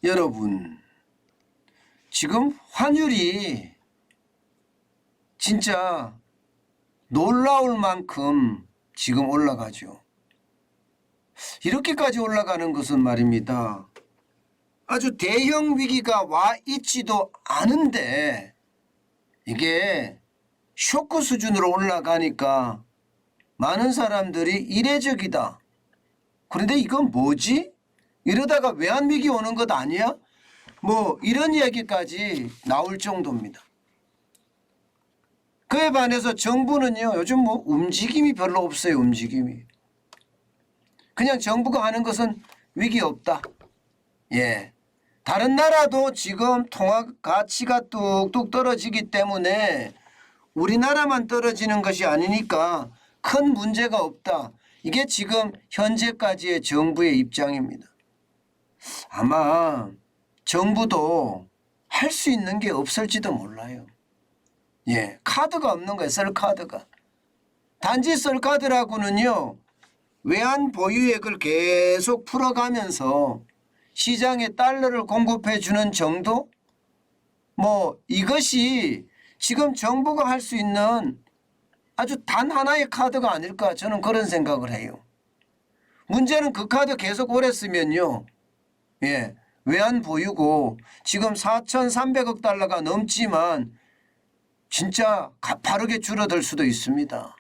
여러분, 지금 환율이 진짜 놀라울 만큼 지금 올라가죠. 이렇게까지 올라가는 것은 말입니다. 아주 대형 위기가 와 있지도 않은데 이게 쇼크 수준으로 올라가니까 많은 사람들이 이례적이다. 그런데 이건 뭐지? 이러다가 외환위기 오는 것 아니야? 뭐 이런 이야기까지 나올 정도입니다. 그에 반해서 정부는요, 요즘 뭐 움직임이 별로 없어요. 움직임이. 그냥 정부가 하는 것은 위기 없다. 예. 다른 나라도 지금 통화 가치가 뚝뚝 떨어지기 때문에 우리나라만 떨어지는 것이 아니니까 큰 문제가 없다. 이게 지금 현재까지의 정부의 입장입니다. 아마 정부도 할 수 있는 게 없을지도 몰라요. 예, 카드가 없는 거예요. 썰 카드가. 단지 썰 카드라고는요, 외환 보유액을 계속 풀어가면서 시장에 달러를 공급해 주는 정도? 뭐 이것이 지금 정부가 할 수 있는 아주 단 하나의 카드가 아닐까, 저는 그런 생각을 해요. 문제는 그 카드 계속 오래 쓰면요, 예, 외환 보유고 지금 4,300억 달러가 넘지만 진짜 가파르게 줄어들 수도 있습니다.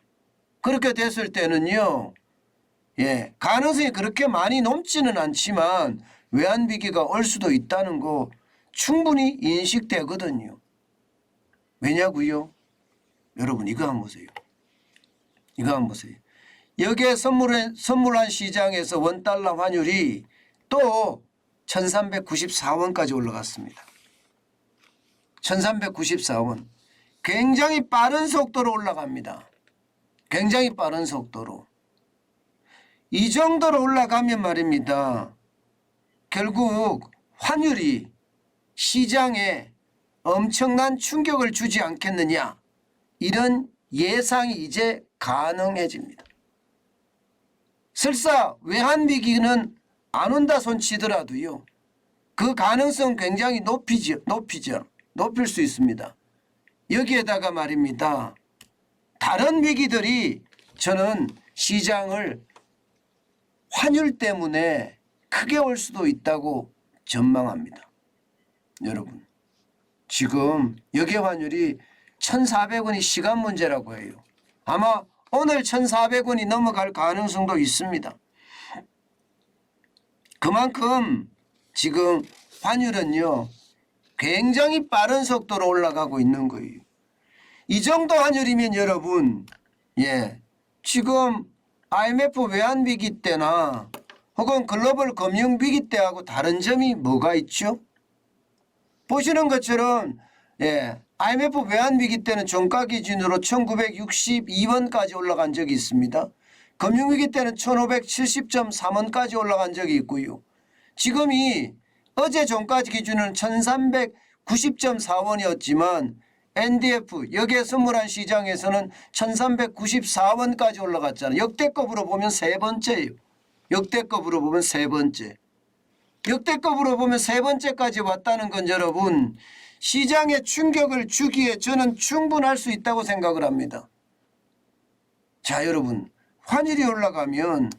그렇게 됐을 때는요, 예, 가능성이 그렇게 많이 높지는 않지만 외환위기가 올 수도 있다는 거 충분히 인식되거든요. 왜냐고요? 여러분, 이거 한번 보세요. 이거 한번 보세요. 여기에 선물한 시장에서 원달러 환율이 또 1394원까지 올라갔습니다. 1394원. 굉장히 빠른 속도로 올라갑니다. 굉장히 빠른 속도로. 이 정도로 올라가면 말입니다, 결국 환율이 시장에 엄청난 충격을 주지 않겠느냐, 이런 예상이 이제 가능해집니다. 설사 외환위기는 안 온다 손치더라도요, 그 가능성 굉장히 높일 수 있습니다. 여기에다가 말입니다, 다른 위기들이 저는 시장을 환율 때문에 크게 올 수도 있다고 전망합니다. 여러분, 지금 여기 환율이 1,400원이 시간 문제라고 해요. 아마 오늘 1,400원이 넘어갈 가능성도 있습니다. 그만큼 지금 환율은요, 굉장히 빠른 속도로 올라가고 있는 거예요. 이 정도 환율이면 여러분, 예, 지금 IMF 외환위기 때나 혹은 글로벌 금융위기 때하고 다른 점이 뭐가 있죠? 보시는 것처럼, 예, IMF 외환위기 때는 종가 기준으로 1962원까지 올라간 적이 있습니다. 금융위기 때는 1570.3원까지 올라간 적이 있고요. 지금이 어제 종가 기준은 1390.4원이었지만 NDF 여기에 선물한 시장에서는 1394원까지 올라갔잖아요. 역대급으로 보면 세 번째예요. 역대급으로 보면 세 번째. 역대급으로 보면 세 번째까지 왔다는 건 여러분, 시장에 충격을 주기에 저는 충분할 수 있다고 생각을 합니다. 자, 여러분, 환율이 올라가면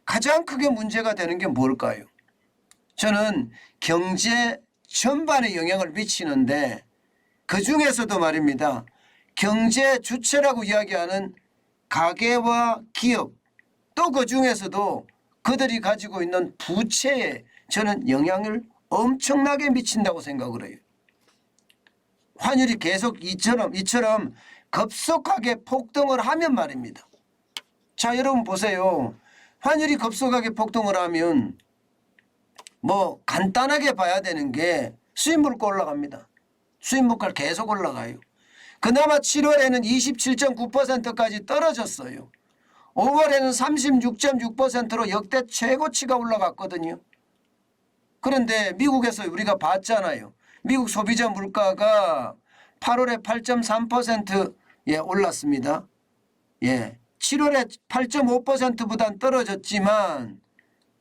가장 크게 문제가 되는 게 뭘까요? 저는 경제 전반에 영향을 미치는데 그중에서도 말입니다, 경제 주체라고 이야기하는 가계와 기업, 또 그중에서도 그들이 가지고 있는 부채에 저는 영향을 엄청나게 미친다고 생각을 해요. 환율이 계속 이처럼 급속하게 폭등을 하면 말입니다. 자, 여러분 보세요. 환율이 급속하게 폭등을 하면 뭐 간단하게 봐야 되는 게 수입물가 올라갑니다. 수입물가 계속 올라가요. 그나마 7월에는 27.9%까지 떨어졌어요. 5월에는 36.6%로 역대 최고치가 올라갔거든요. 그런데 미국에서 우리가 봤잖아요. 미국 소비자 물가가 8월에 8.3% 올랐습니다. 예, 7월에 8.5%보단 떨어졌지만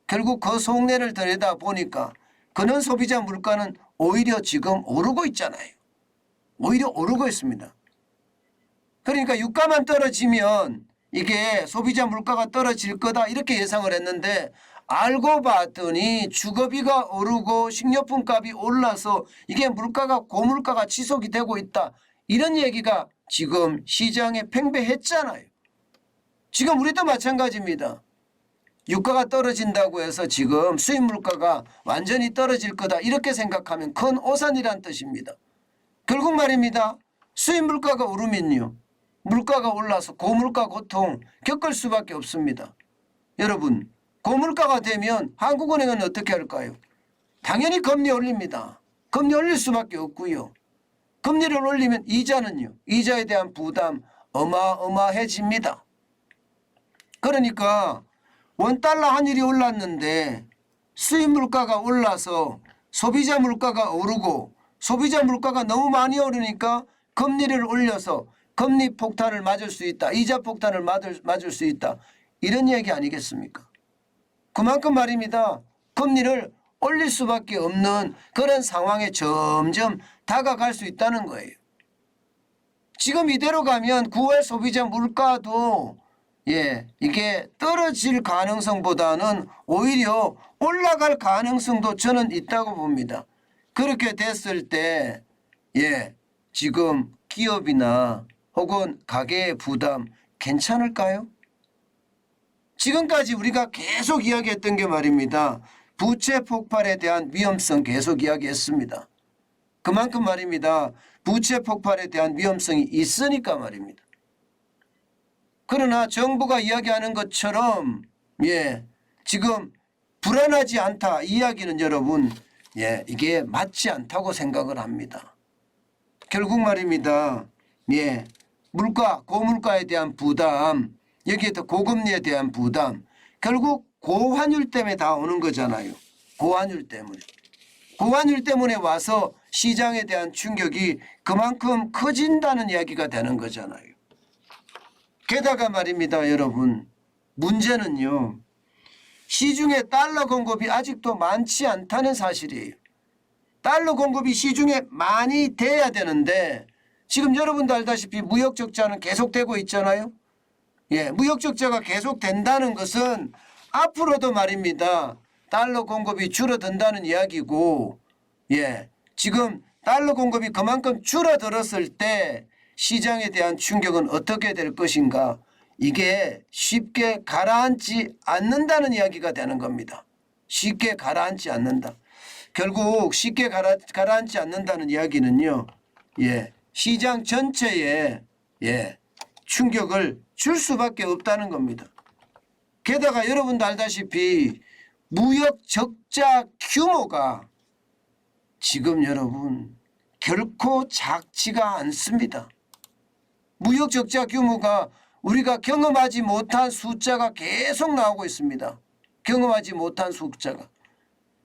결국 그 속내를 들여다보니까 근원 소비자 물가는 오히려 지금 오르고 있잖아요. 오히려 오르고 있습니다. 그러니까 유가만 떨어지면 이게 소비자 물가가 떨어질 거다 이렇게 예상을 했는데 알고 봤더니 주거비가 오르고 식료품 값이 올라서 이게 물가가 고물가가 지속이 되고 있다. 이런 얘기가 지금 시장에 팽배했잖아요. 지금 우리도 마찬가지입니다. 유가가 떨어진다고 해서 지금 수입 물가가 완전히 떨어질 거다 이렇게 생각하면 큰 오산이란 뜻입니다. 결국 말입니다. 수입 물가가 오르면요. 물가가 올라서 고물가 고통 겪을 수밖에 없습니다. 여러분 고물가가 되면 한국은행은 어떻게 할까요? 당연히 금리 올립니다. 금리 올릴 수밖에 없고요. 금리를 올리면 이자는요. 이자에 대한 부담 어마어마해집니다. 그러니까 원달러 환율이 올랐는데 수입 물가가 올라서 소비자 물가가 오르고 소비자 물가가 너무 많이 오르니까 금리를 올려서 금리 폭탄을 맞을 수 있다. 이자 폭탄을 맞을 수 있다. 이런 얘기 아니겠습니까? 그만큼 말입니다. 금리를 올릴 수밖에 없는 그런 상황에 점점 다가갈 수 있다는 거예요. 지금 이대로 가면 9월 소비자 물가도 이게 떨어질 가능성보다는 오히려 올라갈 가능성도 저는 있다고 봅니다. 그렇게 됐을 때 지금 기업이나 혹은 가계의 부담 괜찮을까요? 지금까지 우리가 계속 이야기했던 게 말입니다. 부채 폭발에 대한 위험성 계속 이야기했습니다. 그만큼 말입니다. 부채 폭발에 대한 위험성이 있으니까 말입니다. 그러나 정부가 이야기하는 것처럼 지금 불안하지 않다 이 이야기는 여러분 이게 맞지 않다고 생각을 합니다. 결국 말입니다. 물가 고물가에 대한 부담 여기에 더 고금리에 대한 부담 결국 고환율 때문에 다 오는 거잖아요. 고환율 때문에. 고환율 때문에 와서 시장에 대한 충격이 그만큼 커진다는 이야기가 되는 거잖아요. 게다가 말입니다. 여러분 문제는요. 시중에 달러 공급이 아직도 많지 않다는 사실이에요. 달러 공급이 시중에 많이 돼야 되는데 지금 여러분도 알다시피 무역 적자는 계속되고 있잖아요. 무역 적자가 계속된다는 것은 앞으로도 말입니다. 달러 공급이 줄어든다는 이야기고 지금 달러 공급이 그만큼 줄어들었을 때 시장에 대한 충격은 어떻게 될 것인가 이게 쉽게 가라앉지 않는다는 이야기가 되는 겁니다. 쉽게 가라앉지 않는다. 결국 쉽게 가라앉지 않는다는 이야기는요. 시장 전체에 충격을 줄 수밖에 없다는 겁니다. 게다가 여러분도 알다시피 무역 적자 규모가 지금 여러분 결코 작지가 않습니다. 무역 적자 규모가 우리가 경험하지 못한 숫자가 계속 나오고 있습니다. 경험하지 못한 숫자가.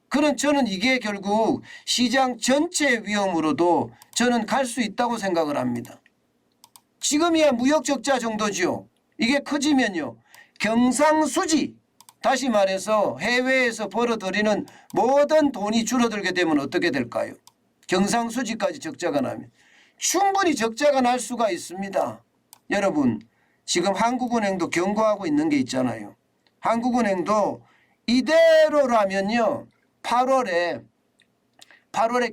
그런 저는 이게 결국 시장 전체의 위험으로도 저는 갈 수 있다고 생각을 합니다. 지금이야 무역 적자 정도죠. 이게 커지면요. 경상수지 다시 말해서 해외에서 벌어들이는 모든 돈이 줄어들게 되면 어떻게 될까요? 경상수지까지 적자가 나면 충분히 적자가 날 수가 있습니다. 여러분 지금 한국은행도 경고하고 있는 게 있잖아요. 한국은행도 이대로라면요. 8월에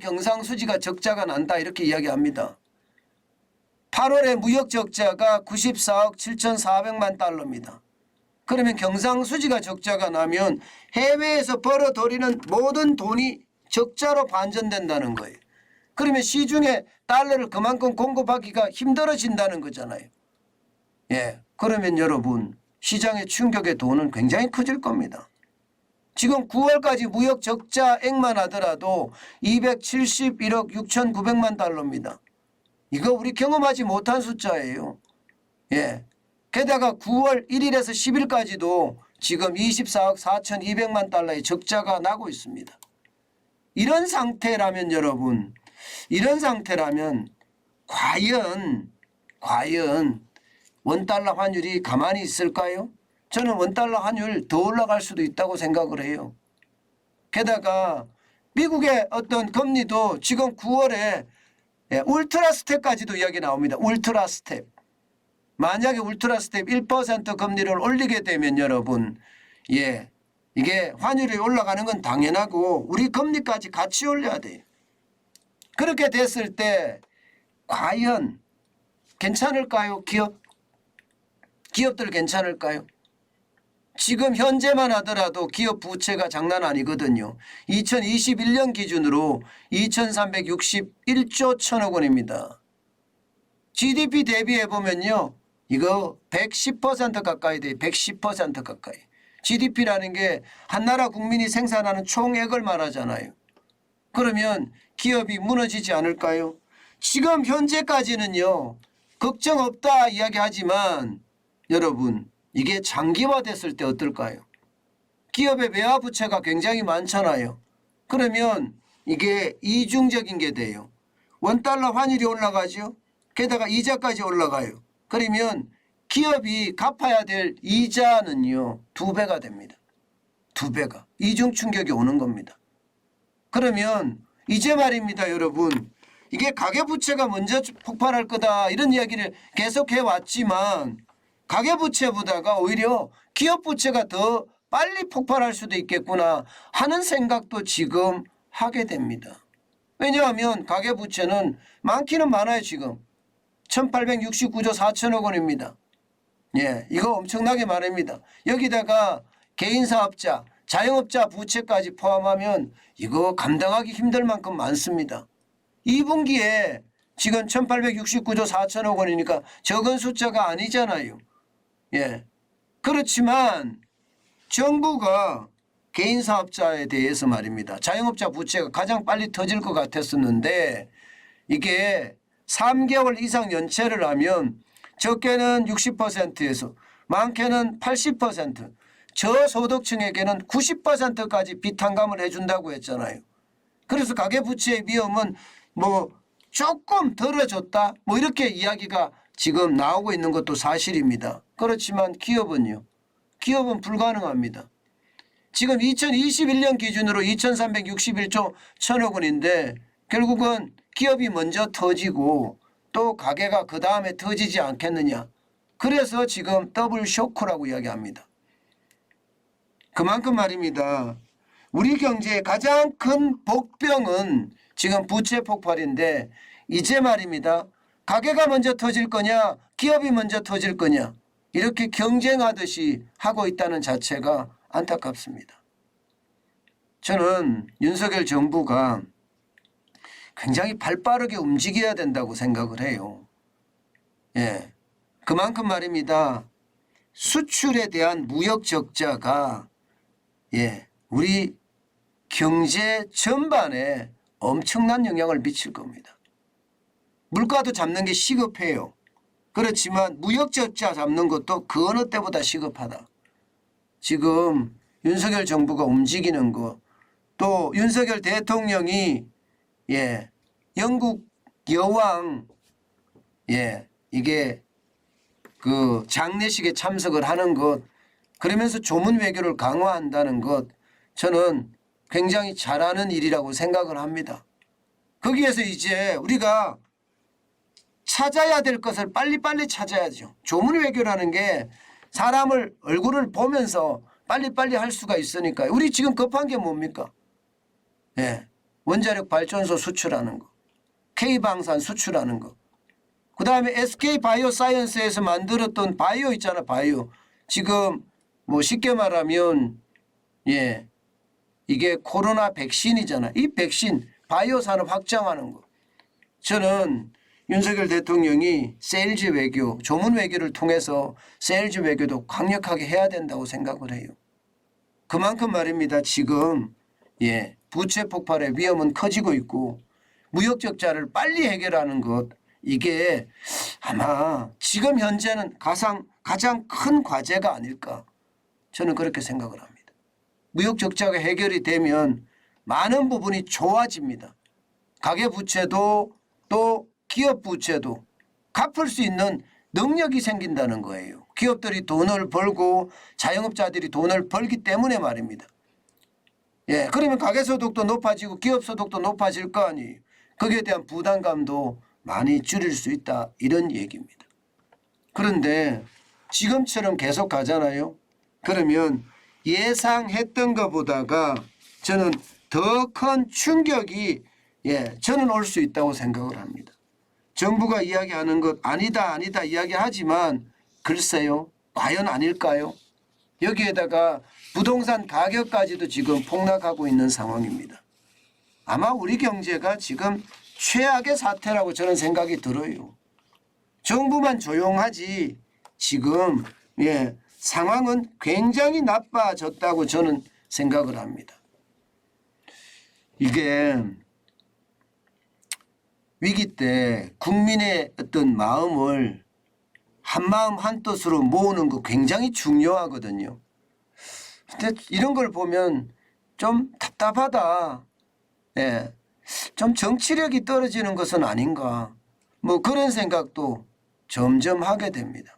경상수지가 적자가 난다 이렇게 이야기합니다. 8월에 무역 적자가 94억 7,400만 달러입니다. 그러면 경상수지가 적자가 나면 해외에서 벌어들이는 모든 돈이 적자로 반전된다는 거예요. 그러면 시중에 달러를 그만큼 공급하기가 힘들어진다는 거잖아요. 그러면 여러분 시장의 충격의 돈은 굉장히 커질 겁니다. 지금 9월까지 무역 적자액만 하더라도 271억 6,900만 달러입니다. 이거 우리 경험하지 못한 숫자예요. 게다가 9월 1일에서 10일까지도 지금 24억 4,200만 달러의 적자가 나고 있습니다. 이런 상태라면 여러분 이런 상태라면 과연 원달러 환율이 가만히 있을까요? 저는 원달러 환율 더 올라갈 수도 있다고 생각을 해요. 게다가 미국의 어떤 금리도 지금 9월에 울트라 스텝까지도 이야기 나옵니다. 울트라 스텝. 만약에 울트라 스텝 1% 금리를 올리게 되면 여러분, 이게 환율이 올라가는 건 당연하고 우리 금리까지 같이 올려야 돼요. 그렇게 됐을 때 과연 괜찮을까요? 기업들 괜찮을까요? 지금 현재만 하더라도 기업 부채가 장난 아니거든요. 2021년 기준으로 2361조 1천억 원입니다. GDP 대비해 보면요. 이거 110% 가까이 돼요. 110% 가까이. GDP라는 게 한 나라 국민이 생산하는 총액을 말하잖아요. 그러면 기업이 무너지지 않을까요? 지금 현재까지는요. 걱정 없다 이야기하지만 여러분 이게 장기화됐을 때 어떨까요? 기업의 외화 부채가 굉장히 많잖아요. 그러면 이게 이중적인 게 돼요. 원달러 환율이 올라가죠. 게다가 이자까지 올라가요. 그러면 기업이 갚아야 될 이자는요. 2배가 됩니다. 2배가. 이중 충격이 오는 겁니다. 그러면 이제 말입니다. 여러분. 이게 가계부채가 먼저 폭발할 거다 이런 이야기를 계속해 왔지만 가계부채보다가 오히려 기업부채가 더 빨리 폭발할 수도 있겠구나 하는 생각도 지금 하게 됩니다. 왜냐하면 가계부채는 많기는 많아요. 지금 1869조 4천억 원입니다. 이거 엄청나게 많습니다. 여기다가 개인사업자, 자영업자 부채까지 포함하면 이거 감당하기 힘들 만큼 많습니다. 2분기에 지금 1869조 4천억 원이니까 적은 숫자가 아니잖아요. 그렇지만 정부가 개인사업자에 대해서 말입니다. 자영업자 부채가 가장 빨리 터질 것 같았었는데 이게 3개월 이상 연체를 하면 적게는 60%에서 많게는 80%, 저소득층에게는 90%까지 비탄감을 해준다고 했잖아요. 그래서 가계부채의 위험은 조금 덜어졌다 이렇게 이야기가 지금 나오고 있는 것도 사실입니다. 그렇지만 기업은요. 기업은 불가능합니다. 지금 2021년 기준으로 2361조 1천억 원인데 결국은 기업이 먼저 터지고 또 가계가 그 다음에 터지지 않겠느냐. 그래서 지금 더블 쇼크라고 이야기합니다. 그만큼 말입니다. 우리 경제의 가장 큰 복병은 지금 부채 폭발인데 이제 말입니다. 가계가 먼저 터질 거냐 기업이 먼저 터질 거냐 이렇게 경쟁하듯이 하고 있다는 자체가 안타깝습니다. 저는 윤석열 정부가 굉장히 발빠르게 움직여야 된다고 생각을 해요. 그만큼 말입니다. 수출에 대한 무역 적자가 우리 경제 전반에 엄청난 영향을 미칠 겁니다. 물가도 잡는 게 시급해요. 그렇지만 무역 적자 잡는 것도 그 어느 때보다 시급하다. 지금 윤석열 정부가 움직이는 것, 또 윤석열 대통령이 영국 여왕 이게 그 장례식에 참석을 하는 것, 그러면서 조문 외교를 강화한다는 것, 저는 굉장히 잘하는 일이라고 생각을 합니다. 거기에서 이제 우리가 찾아야 될 것을 빨리빨리 찾아야죠. 조문 외교라는 게 사람을 얼굴을 보면서 빨리빨리 할 수가 있으니까요. 우리 지금 급한 게 뭡니까? 원자력 발전소 수출하는 거, K방산 수출하는 거, 그 다음에 SK 바이오사이언스에서 만들었던 바이오 있잖아. 바이오. 지금 쉽게 말하면 이게 코로나 백신이잖아. 이 백신 바이오 산업 확장하는 거. 저는 윤석열 대통령이 세일즈 외교, 조문 외교를 통해서 세일즈 외교도 강력하게 해야 된다고 생각을 해요. 그만큼 말입니다. 지금 부채 폭발의 위험은 커지고 있고 무역 적자를 빨리 해결하는 것, 이게 아마 지금 현재는 가장 큰 과제가 아닐까, 저는 그렇게 생각을 합니다. 무역 적자가 해결이 되면 많은 부분이 좋아집니다. 가계부채도 또 기업 부채도 갚을 수 있는 능력이 생긴다는 거예요. 기업들이 돈을 벌고 자영업자들이 돈을 벌기 때문에 말입니다. 예, 그러면 가계소득도 높아지고 기업소득도 높아질 거 아니에요. 거기에 대한 부담감도 많이 줄일 수 있다 이런 얘기입니다. 그런데 지금처럼 계속 가잖아요. 그러면 예상했던 것보다가 저는 더 큰 충격이 저는 올 수 있다고 생각을 합니다. 정부가 이야기하는 것 아니다 이야기하지만 글쎄요. 과연 아닐까요? 여기에다가 부동산 가격까지도 지금 폭락하고 있는 상황입니다. 아마 우리 경제가 지금 최악의 사태라고 저는 생각이 들어요. 정부만 조용하지 지금 상황은 굉장히 나빠졌다고 저는 생각을 합니다. 이게 위기 때 국민의 어떤 마음을 한마음 한뜻으로 모으는 거 굉장히 중요하거든요. 근데 이런 걸 보면 좀 답답하다. 좀 정치력이 떨어지는 것은 아닌가. 뭐 그런 생각도 점점 하게 됩니다.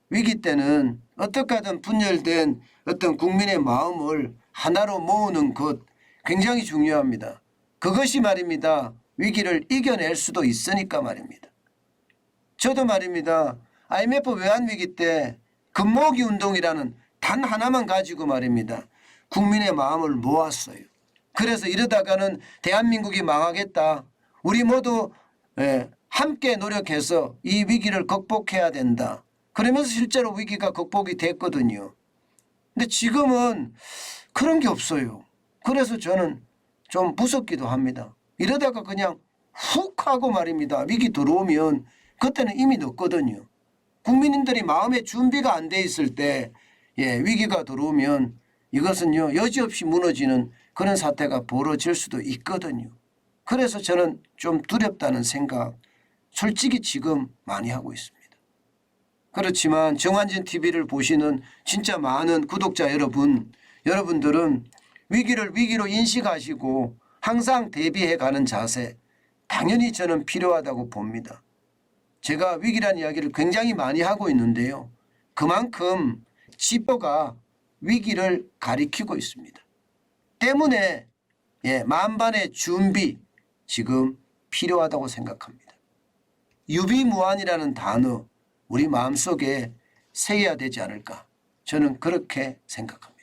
위기 때는 어떻게 하든 분열된 어떤 국민의 마음을 하나로 모으는 것 굉장히 중요합니다. 그것이 말입니다. 위기를 이겨낼 수도 있으니까 말입니다. 저도 말입니다. IMF 외환위기 때 금모으기 운동이라는 단 하나만 가지고 말입니다. 국민의 마음을 모았어요. 그래서 이러다가는 대한민국이 망하겠다. 우리 모두 함께 노력해서 이 위기를 극복해야 된다. 그러면서 실제로 위기가 극복이 됐거든요. 근데 지금은 그런 게 없어요. 그래서 저는 좀 무섭기도 합니다. 이러다가 그냥 훅 하고 말입니다. 위기 들어오면 그때는 이미 늦거든요. 국민들이 마음의 준비가 안 돼 있을 때 위기가 들어오면 이것은요 여지없이 무너지는 그런 사태가 벌어질 수도 있거든요. 그래서 저는 좀 두렵다는 생각 솔직히 지금 많이 하고 있습니다. 그렇지만 정환진 TV를 보시는 진짜 많은 구독자 여러분들은 위기를 위기로 인식하시고 항상 대비해 가는 자세 당연히 저는 필요하다고 봅니다. 제가 위기란 이야기를 굉장히 많이 하고 있는데요. 그만큼 지표가 위기를 가리키고 있습니다. 때문에 만반의 준비 지금 필요하다고 생각합니다. 유비무환이라는 단어 우리 마음속에 새겨야 되지 않을까 저는 그렇게 생각합니다.